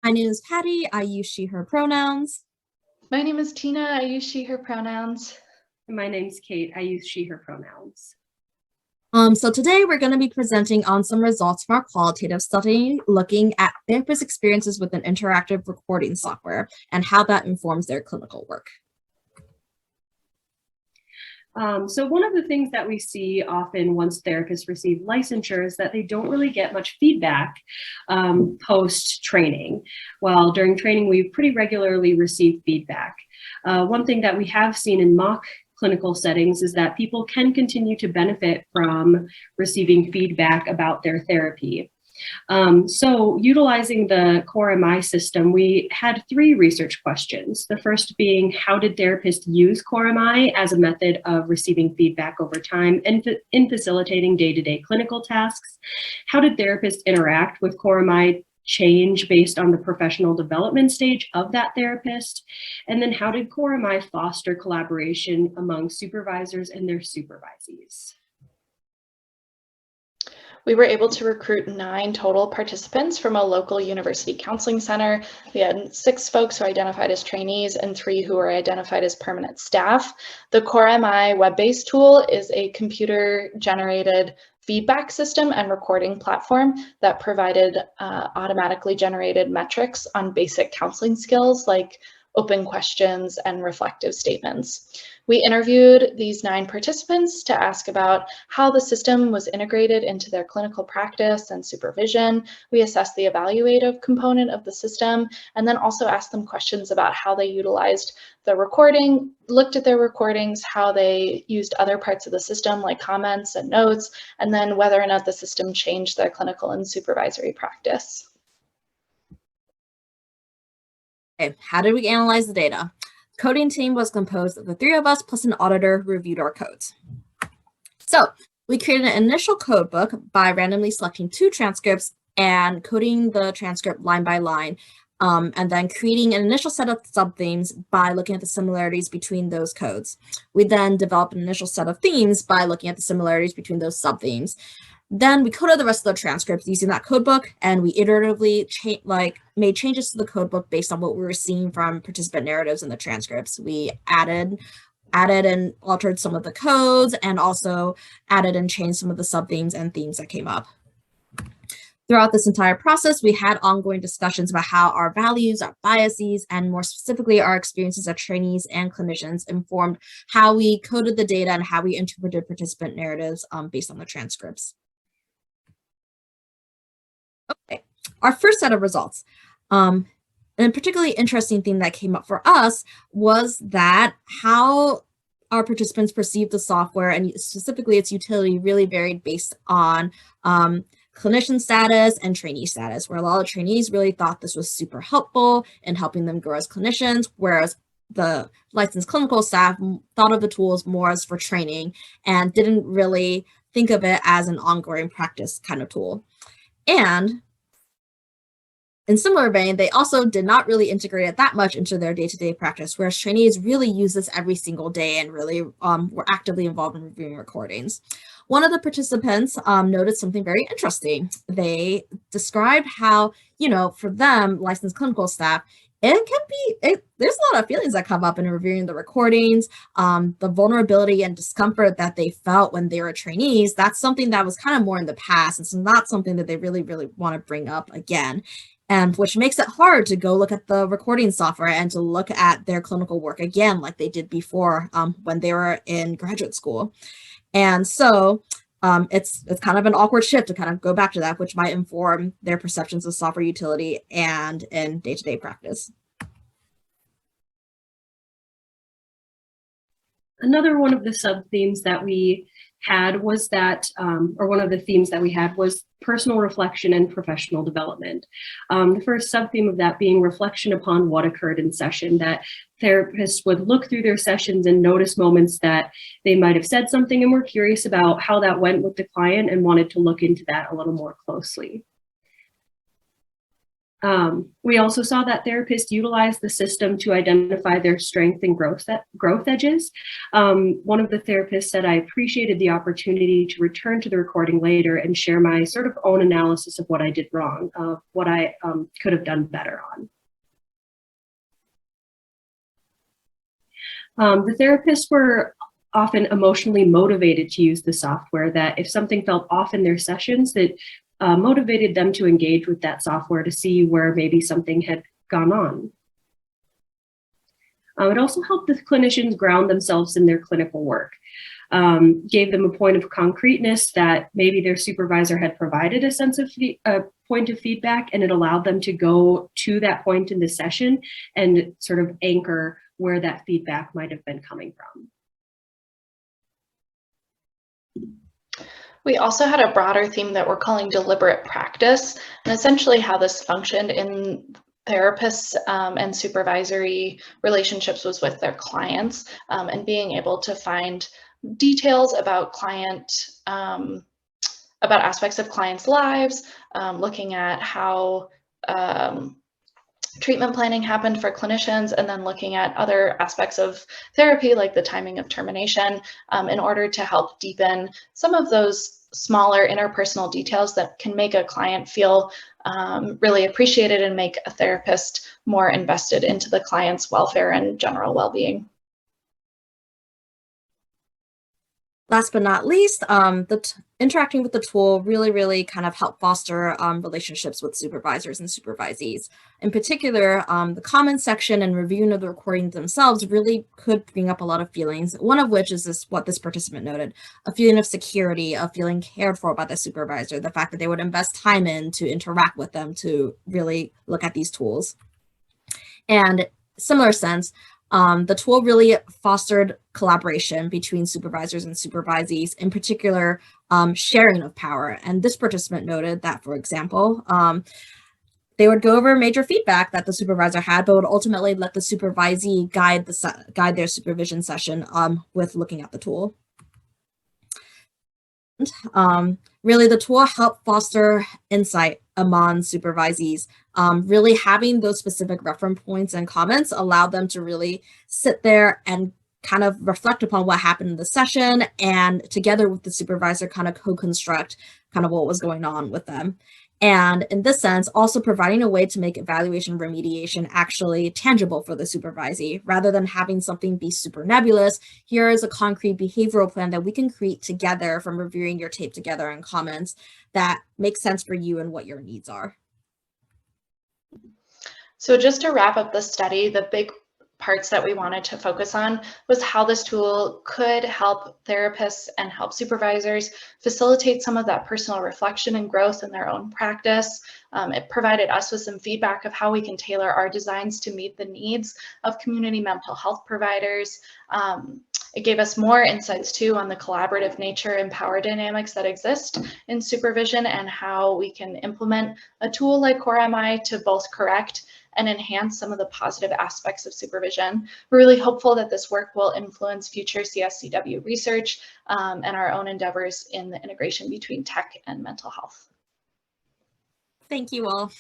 My name is Patty. I use she, her pronouns. My name is Tina. I use she, her pronouns. And my name's Kate. I use she, her pronouns. So today we're going to be presenting on some results from our qualitative study looking at therapist experiences with an interactive recording software and how that informs their clinical work. So one of the things that we see often once therapists receive licensure is that they don't really get much feedback post-training. While during training, we pretty regularly receive feedback. One thing that we have seen in mock clinical settings is that people can continue to benefit from receiving feedback about their therapy. So utilizing the CoreMI system, we had 3 research questions. The first being, how did therapists use CoreMI as a method of receiving feedback over time and in facilitating day-to-day clinical tasks? How did therapists interact with CoreMI change based on the professional development stage of that therapist? And then how did CoreMI foster collaboration among supervisors and their supervisees? We were able to recruit 9 total participants from a local university counseling center. We had 6 folks who identified as trainees and 3 who were identified as permanent staff. The CoreMI web-based tool is a computer-generated feedback system and recording platform that provided automatically generated metrics on basic counseling skills like open questions and reflective statements. We interviewed these 9 participants to ask about how the system was integrated into their clinical practice and supervision. We assessed the evaluative component of the system, and then also asked them questions about how they utilized the recording, looked at their recordings, how they used other parts of the system like comments and notes, and then whether or not the system changed their clinical and supervisory practice. Okay, how did we analyze the data? Coding team was composed of the 3 of us plus an auditor who reviewed our codes. So we created an initial code book by randomly selecting 2 transcripts and coding the transcript line by line, and then creating an initial set of sub-themes by looking at the similarities between those codes. We then developed an initial set of themes by looking at the similarities between those sub-themes. Then we coded the rest of the transcripts using that codebook, and we iteratively made changes to the codebook based on what we were seeing from participant narratives in the transcripts. We added and altered some of the codes and also added and changed some of the sub-themes and themes that came up. Throughout this entire process, we had ongoing discussions about how our values, our biases, and more specifically, our experiences as trainees and clinicians informed how we coded the data and how we interpreted participant narratives based on the transcripts. Okay, our first set of results. And a particularly interesting thing that came up for us was that how our participants perceived the software and specifically its utility really varied based on clinician status and trainee status, where a lot of trainees really thought this was super helpful in helping them grow as clinicians, whereas the licensed clinical staff thought of the tools more as for training and didn't really think of it as an ongoing practice kind of tool. And in similar vein, they also did not really integrate it that much into their day-to-day practice, whereas trainees really use this every single day and really were actively involved in reviewing recordings. One of the participants noted something very interesting. They described how, for them, licensed clinical staff, there's a lot of feelings that come up in reviewing the recordings, the vulnerability and discomfort that they felt when they were trainees. That's something that was kind of more in the past. It's not something that they really, really want to bring up again. And which makes it hard to go look at the recording software and to look at their clinical work again, like they did before when they were in graduate school. And so it's kind of an awkward shift to kind of go back to that, which might inform their perceptions of software utility and in day-to-day practice. Another one of the sub-themes that we had was that, or one of the themes that we had was personal reflection and professional development. The first sub-theme of that being reflection upon what occurred in session, that therapists would look through their sessions and notice moments that they might have said something and were curious about how that went with the client and wanted to look into that a little more closely. We also saw that therapists utilize the system to identify their strength and growth edges. One of the therapists said, I appreciated the opportunity to return to the recording later and share my sort of own analysis of what I did wrong, of what I could have done better on. The therapists were often emotionally motivated to use the software, that if something felt off in their sessions, that motivated them to engage with that software to see where maybe something had gone on. It also helped the clinicians ground themselves in their clinical work, gave them a point of concreteness that maybe their supervisor had provided a sense of point of feedback, and it allowed them to go to that point in the session and sort of anchor where that feedback might have been coming from. We also had a broader theme that we're calling deliberate practice, and essentially how this functioned in therapists and supervisory relationships was with their clients, and being able to find details about about aspects of clients' lives, looking at how treatment planning happened for clinicians, and then looking at other aspects of therapy like the timing of termination, in order to help deepen some of those smaller interpersonal details that can make a client feel really appreciated and make a therapist more invested into the client's welfare and general well-being. Last but not least, interacting with the tool really kind of helped foster relationships with supervisors and supervisees. In particular, the comments section and reviewing of the recordings themselves really could bring up a lot of feelings, one of which is what this participant noted: a feeling of security, of feeling cared for by the supervisor, the fact that they would invest time in to interact with them, to really look at these tools. And similar sense, the tool really fostered collaboration between supervisors and supervisees, in particular, sharing of power. And this participant noted that, for example, they would go over major feedback that the supervisor had, but would ultimately let the supervisee guide their supervision session with looking at the tool. Really, the tool helped foster insight among supervisees. Really having those specific reference points and comments allowed them to really sit there and kind of reflect upon what happened in the session, and together with the supervisor kind of co-construct kind of what was going on with them. And in this sense, also providing a way to make evaluation remediation actually tangible for the supervisee. Rather than having something be super nebulous, here is a concrete behavioral plan that we can create together from reviewing your tape together and comments that makes sense for you and what your needs are. So just to wrap up the study, the big parts that we wanted to focus on was how this tool could help therapists and help supervisors facilitate some of that personal reflection and growth in their own practice. It provided us with some feedback of how we can tailor our designs to meet the needs of community mental health providers. It gave us more insights too on the collaborative nature and power dynamics that exist in supervision, and how we can implement a tool like CoreMI to both correct and enhance some of the positive aspects of supervision. We're really hopeful that this work will influence future CSCW research and our own endeavors in the integration between tech and mental health. Thank you all.